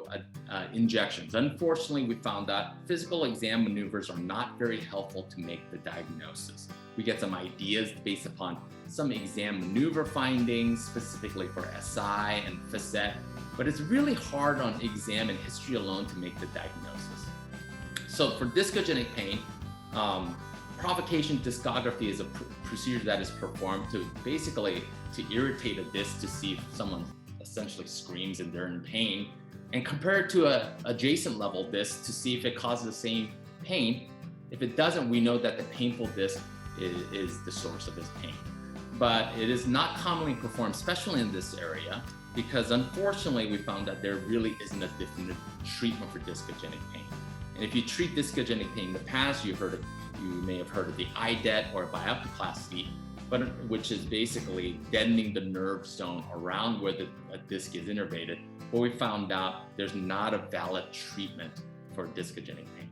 also injections. Unfortunately, we found that physical exam maneuvers are not very helpful to make the diagnosis. We get some ideas based upon some exam maneuver findings, specifically for SI and facet, but it's really hard on exam and history alone to make the diagnosis. So for discogenic pain, provocation discography is a procedure that is performed to basically to irritate a disc to see if someone essentially screams and they're in pain, and compare it to a adjacent level disc to see if it causes the same pain. If it doesn't, we know that the painful disc is the source of this pain. But it is not commonly performed, especially in this area, because unfortunately we found that there really isn't a definitive treatment for discogenic pain. And if you treat discogenic pain in the past, you may have heard of the iDet or bioplasty, which is basically deadening the nerve zone around where a disc is innervated. But we found out there's not a valid treatment for discogenic pain.